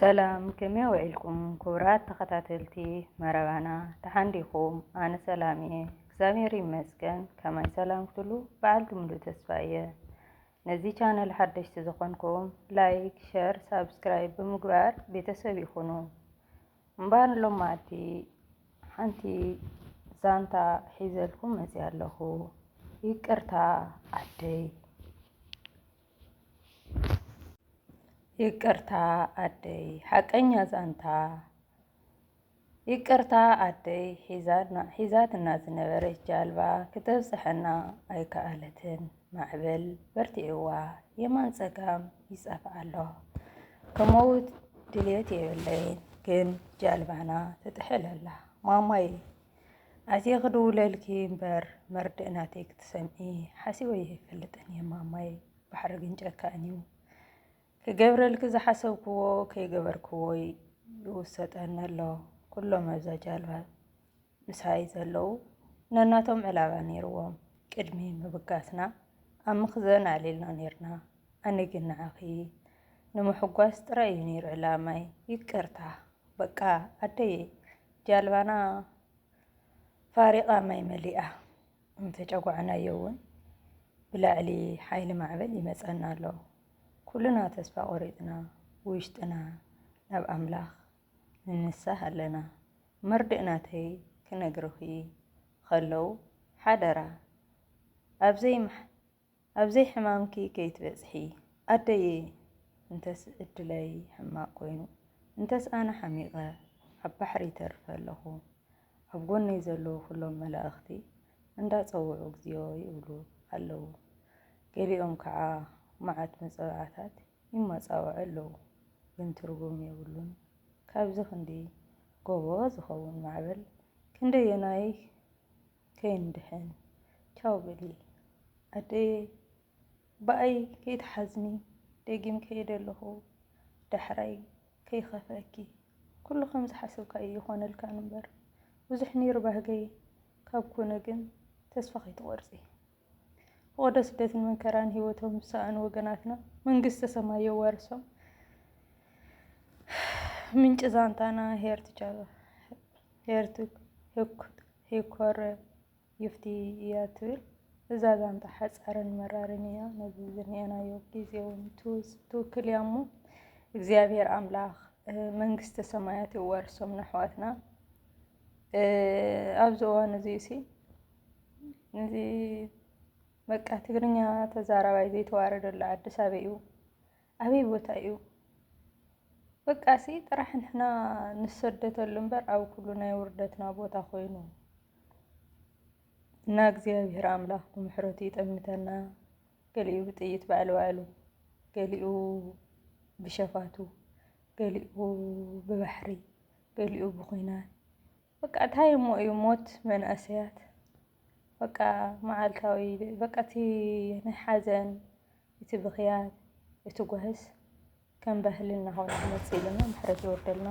ሰላም ከመይ ውዒልኩም ክቡራት ተኸታተልቲ መረባና ተሓንዲኹም ኣነ ሰላም እየ እግዚአብሔር ይመስገን ከማይ ሰላም ክትሉ በዓልቲ ሙሉእ ተስፋ እየ ነዚ ቻነል ሓደሽቲ ዝኾንኩም ላይክ ሸር ሳብስክራይብ ብምግባር ቤተሰብ ይኹኑ እምበር ሎማዓንቲ ሓንቲ ዛንታ ሒዘልኩም መፅእ ኣለኹ ይቅርታ ኣደይ ይቅርታ አደይ ሓቀኛ ዛንታ ይቅርታ አደይ ሒዛትና ዝነበረች ጃልባ ክትበፅሐና ኣይከኣለትን ማዕበል በርቲዕዋ የማን ፀጋም ይፀፍእ ኣሎ ከመውት ድልየት የብለይን ግን ጃልባና ትጥሕል ኣላ ማማይ ኣትየ ክድውለልኪ እምበር መርድእ ናተይ ክትሰምዒ ሓሲበይ ኣይፈልጥን እየ ማማይ ባሕሪ ግን ጨካን እዩ ክገብረልክ ዝሓሰብክዎ ከይገበርክዎ ይውሰጠና ኣሎ ኩሎም ኣብዛ ጃልባ ምሳይ ዘለው ነናቶም ዕላባ ነይርዎም ቅድሚ ምብጋስና ኣብ ምኽዘን ዓሊልና ነርና ኣነ ግን ንዓኺ ንምሕጓስ ጥራይ እዩ ነይሩ ዕላማይ ይቅርታ በቃ ኣደይ ጃልባና ፋሪቓ ማይ መሊኣ እንተጨጓዕናዮ እውን ብላዕሊ ሓይሊ ማዕበል ይመፀና ኣሎ ኩልና ተስፋ ቆሪፅና ውሽጥና ናብ ኣምላኽ ንንሳህ ኣለና መርድእ ናተይ ክነግርኺ ከለው ሓደራ ኣብዘይ ሕማምኪ ከይትበፅሒ ኣደይ እንተስ እድለይ ሕማቅ ኮይኑ እንተስ ኣነ ሓሚቐ ኣብ ባሕሪ ተርፈ ኣለኹ ኣብ ጎነይ ዘለዉ ኩሎም መላእኽቲ እንዳፀውዑ እግዚኦ ይብሉ ኣለዉ ገሊኦም ከዓ መዓት መፀዋዕታት ይመፃወዑ ኣለዉ ግን ትርጉም የብሉን ካብዚ ክንዲ ጎቦ ዝኸውን ማዕበል ክንደየናይ ከይንድሕን ቻው በሊ ኣደይ በኣይ ከይትሓዝኒ ደጊም ከይደ ኣለኹ ዳሕራይ ከይኸፈኪ ኩሉ ከም ዝሓስብካ እዩ ይኾነልካን እምበር ብዙሕ ነይሩ ባህገይ ካብ ኮነ ግን ተስፋ ከይትቆርፂ ወደ ስደትን መከራን ህይወቶም ዝሰኣኑ ወገናትና መንግስተ ሰማይ የዋርሶም ምንጭ ዛንታና ሄኮር ይፍቲ እያ ትብል እዛ ዛንታ ሓፃርን መራርን እያ ነዚ ዝኒአናዮ ጊዜ እውን ትውክል እያ እሞ እግዚአብሔር ኣምላኽ መንግስተ ሰማያት የዋርሶም ኣሕዋትና ኣብዚ እዋን እዚ እዚ በቃ ትግርኛ ተዛራባይ ዘይተዋረደሉ ዓዲስ ኣበይ እዩ ኣበይ ቦታ እዩ በቃ ጥራሕ ንሕና ንሰደተሉ እምበር ኣብ ኩሉ ናይ ውርደትና ቦታ ኮይኑ እና እግዚአብሔር ኣምላኽ ብምሕረቱ ይጠምተና ገሊኡ ብጥይት ባዕሉ ገሊኡ ብሸፋቱ ገሊኡ ብባሕሪ ገሊኡ ብኹናት በቃ እንታይ እሞ እዩ ሞት መንእሰያት በቃ መዓልታዊ በቃ እቲ ናይ ሓዘን እቲ ብኽያት እቲ ጓህስ ከም ባህልና ሆነ መፅእ ኢልና ምሕረት ይወርደልና